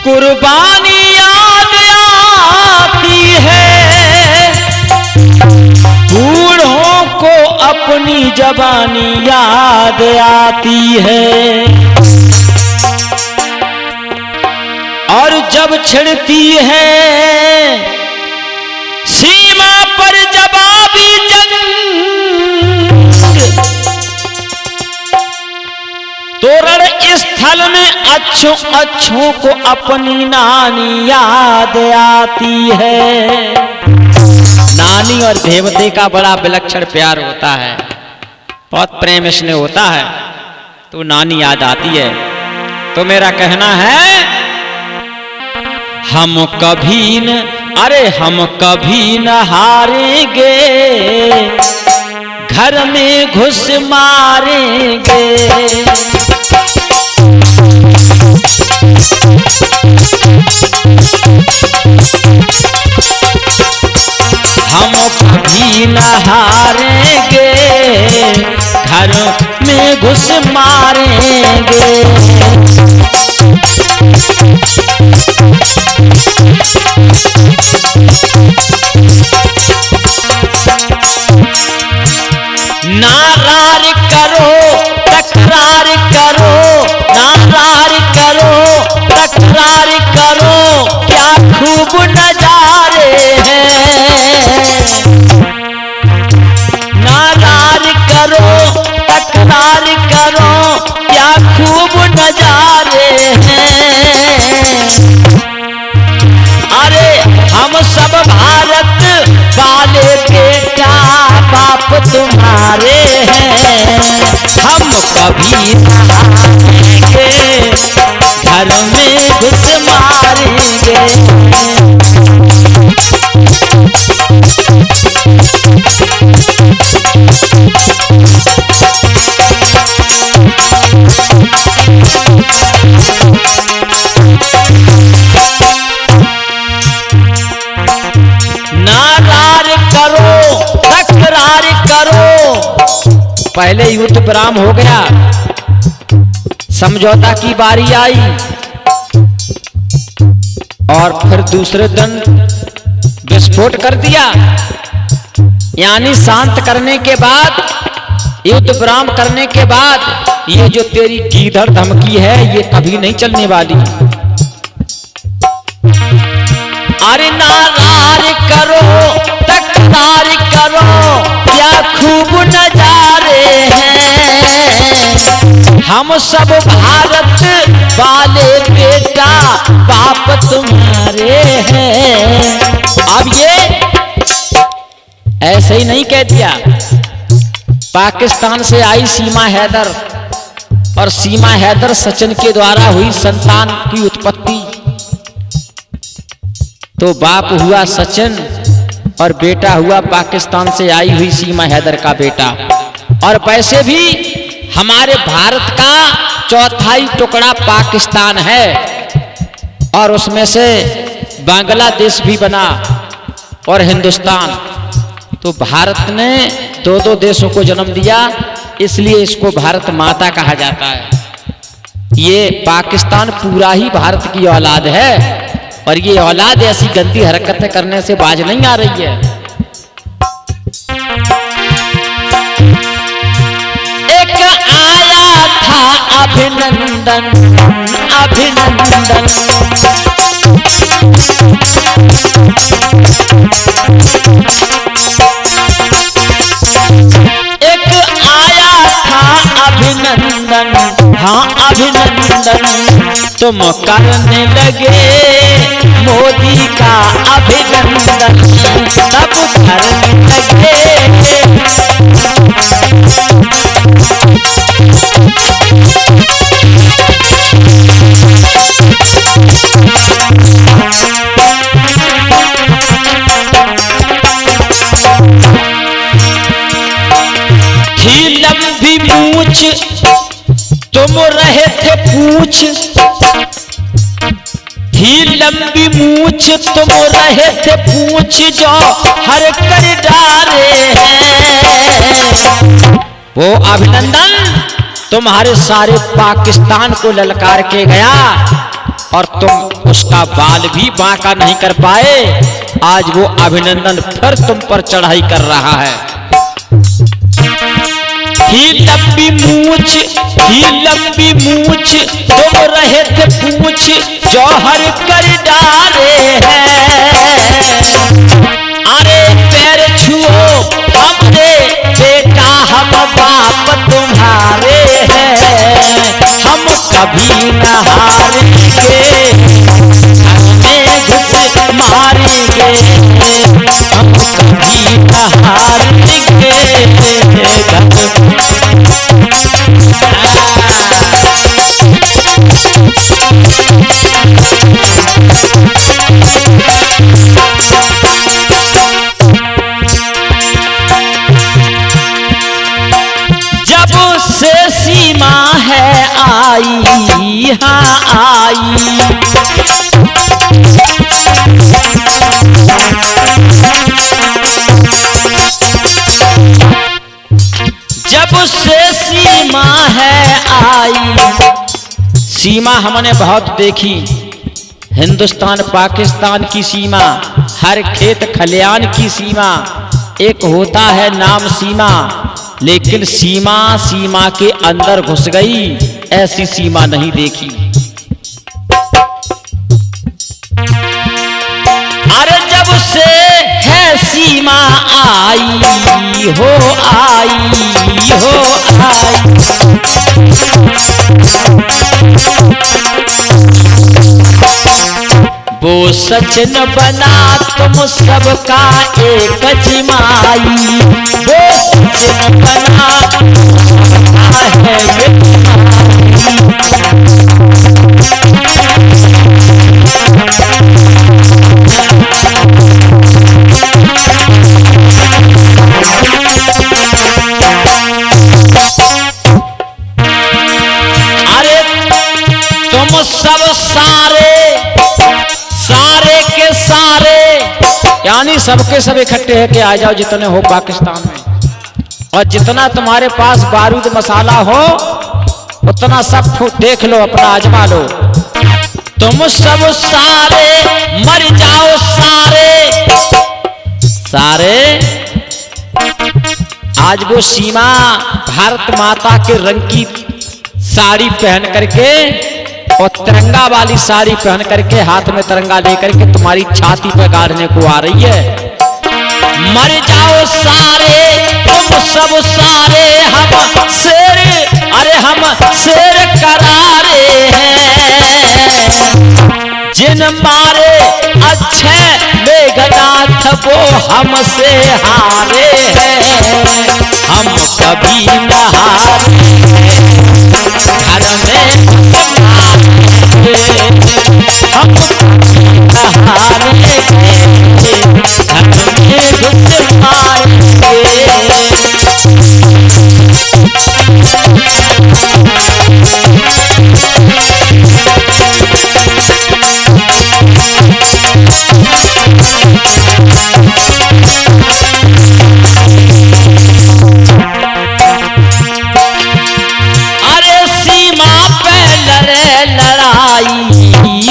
कुर्बानी याद आती है, बूढ़ों को अपनी जवानी याद आती है। और जब छिड़ती है सीमा पर जवाबी जंग, तो रण स्थल में अच्छों को अपनी नानी याद आती है। नानी और देवते का बड़ा विलक्षण प्यार होता है, बहुत प्रेम स्नेह होता है, तो नानी याद आती है। तो मेरा कहना है हम कभी न हारेंगे, घर में घुस मारेंगे। हम कभी न हारेंगे, घर में घुस मारेंगे। नारार करो तकरार करो, नारार करो तकरार करो, क्या खूब नजारे हैं। नारार करो तकरार करो, क्या खूब नजारे हैं। अरे हम सब भारत वाले बेटा बाप तुम्हारे हैं। हम कभी न हारेंगे, घर में घुस मारेंगे। नारार करो तकरार करो। पहले युद्ध विराम हो गया, समझौता की बारी आई, और फिर दूसरे दिन विस्फोट कर दिया। यानी शांत करने के बाद, युद्ध विराम करने के बाद, ये जो तेरी गीदड़ धमकी है ये कभी नहीं चलने वाली। अरे नारार करो तकरार करो, क्या खूब नजारे हैं। हम सब भारत वाले बेटा बाप तुम्हारे हैं। अब ये ऐसे ही नहीं कह दिया। पाकिस्तान से आई सीमा हैदर, और सीमा हैदर सचिन के द्वारा हुई संतान की उत्पत्ति। तो बाप हुआ सचिन और बेटा हुआ पाकिस्तान से आई हुई सीमा हैदर का बेटा। और वैसे भी हमारे भारत का चौथाई टुकड़ा पाकिस्तान है, और उसमें से बांग्लादेश भी बना और हिंदुस्तान। तो भारत ने दो दो देशों को जन्म दिया, इसलिए इसको भारत माता कहा जाता है। ये पाकिस्तान पूरा ही भारत की औलाद है, और ये औलाद ऐसी गंदी हरकतें करने से बाज नहीं आ रही है। एक आया था अभिनंदन अभिनंदन, एक आया था अभिनंदन, हाँ अभिनंदन, तुम करने लगे मोदी का अभिनंदन, तब करने लगे। थी लंबी मूछ तुम रहे थे पूछ, थी लंबी मूछ तुम रहे थे पूछ, जो हर कर डारे हैं। वो अभिनंदन तुम्हारे सारे पाकिस्तान को ललकार के गया, और तुम उसका बाल भी बांका नहीं कर पाए। आज वो अभिनंदन फिर तुम पर चढ़ाई कर रहा है। ही लंबी मूछ तुम रहे थे पूछ जौहर कर डाले हैं। अरे पैर छुओ हमने बेटा हम बाप तुम्हारे हैं। हम कभी न हारेंगे हमें घुस मारेंगे। हम कभी न हारेंगे। जब से सीमा है आई, हाँ आई, जब से सीमा है आई। सीमा हमने बहुत देखी, हिंदुस्तान पाकिस्तान की सीमा, हर खेत खलियान की सीमा, एक होता है नाम सीमा। लेकिन सीमा सीमा के अंदर घुस गई, ऐसी सीमा नहीं देखी। अरे जब से है सीमा आई हो आई हो आई। वो सचिन बना तुम सबका एक जिमाई। वो सचिन बना है अरे तुम सब सारे के सारे यानी सबके सब इकट्ठे है कि आ जाओ जितने हो पाकिस्तान में, और जितना तुम्हारे पास बारूद मसाला हो उतना सब देख लो, अपना आजमा लो। तुम सब सारे मर जाओ सारे। आज वो सीमा भारत माता के रंग की साड़ी पहन करके और तिरंगा वाली साड़ी पहन करके हाथ में तिरंगा लेकर के तुम्हारी छाती पर गाड़ने को आ रही है। मर जाओ सारे तुम सब सारे, हम शेर, अरे हम शेर करारे हैं। जिन मारे अच्छे मेघनाथ वो हमसे हारे हैं। हम कभी न हारेंगे घर में हम हारेंगे घर में घुस मारेंगे।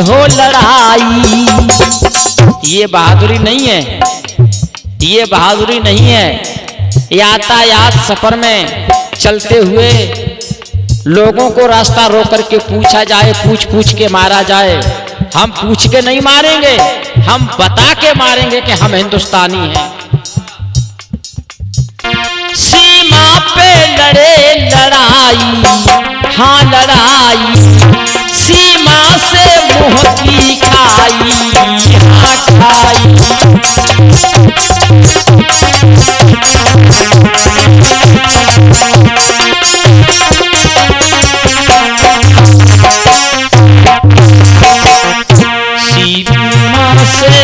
हो लड़ाई, ये बहादुरी नहीं है, ये बहादुरी नहीं है। यातायात सफर में चलते हुए लोगों को रास्ता रोक करके पूछा जाए, पूछ के मारा जाए। हम पूछ के नहीं मारेंगे, हम बता के मारेंगे कि हम हिंदुस्तानी हैं। सीमा पे लड़े लड़ाई, हाँ लड़ाई, सीमा से मुंह की खाई, हाँ खाई। सीमा से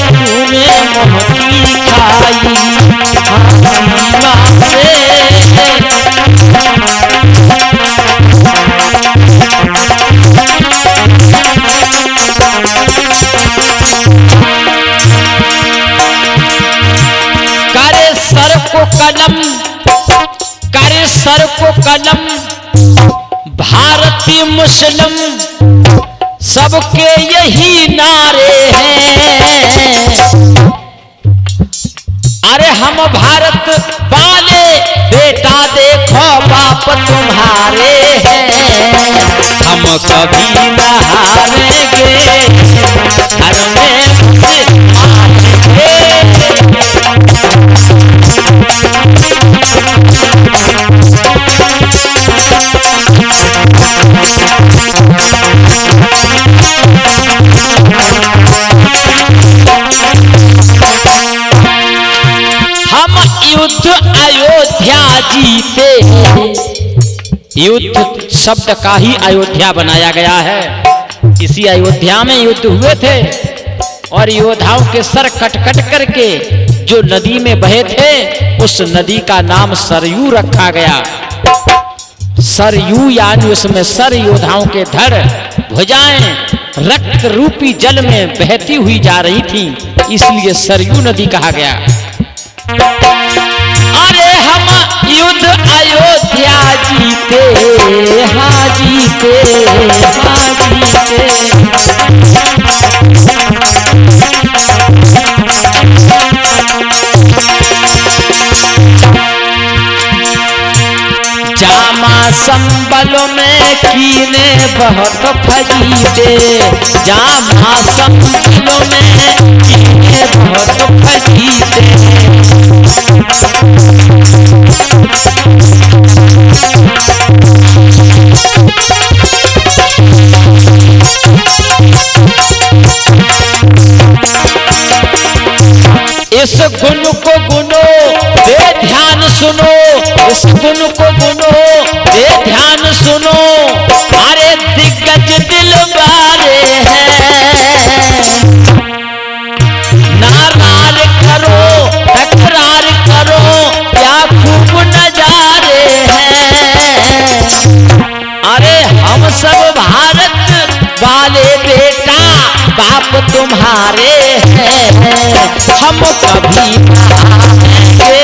तूने मुंह की खाई, हाँ सीमा से। करे सर को कलम भारतीय मुस्लिम सबके यही नारे हैं। अरे हम भारत वाले बेटा देखो बाप तुम्हारे हैं, हम कभी न हारेंगे, हर में हम युद्ध अयोध्या जीते। युद्ध शब्द का ही अयोध्या बनाया गया है। इसी अयोध्या में युद्ध हुए थे और योद्धाओं के सर कट कट करके जो नदी में बहे थे उस नदी का नाम सरयू रखा गया। सरयू यानी उसमें सर योद्धाओं के धड़ भुजाएं रक्त रूपी जल में बहती हुई जा रही थी, इसलिए सरयू नदी कहा गया। अरे हम युद्ध अयोध्या जीते, हाँ जीते, हाँ जीते। जामा संबल में कीने बहुत फजीते, जामा संबल में कीने बहुत फजीते। इस गुण को गुनो दे ध्यान सुनो, इस गुण को गुनो दे ध्यान सुनो। अरे दिग्गज दिल वाले हैं, नारार करो तकरार करो, क्या खूब नजारे हैं। अरे हम सब भारत वाले बेटा बाप तुम्हारे हैं, हम कभी न हारेंगे,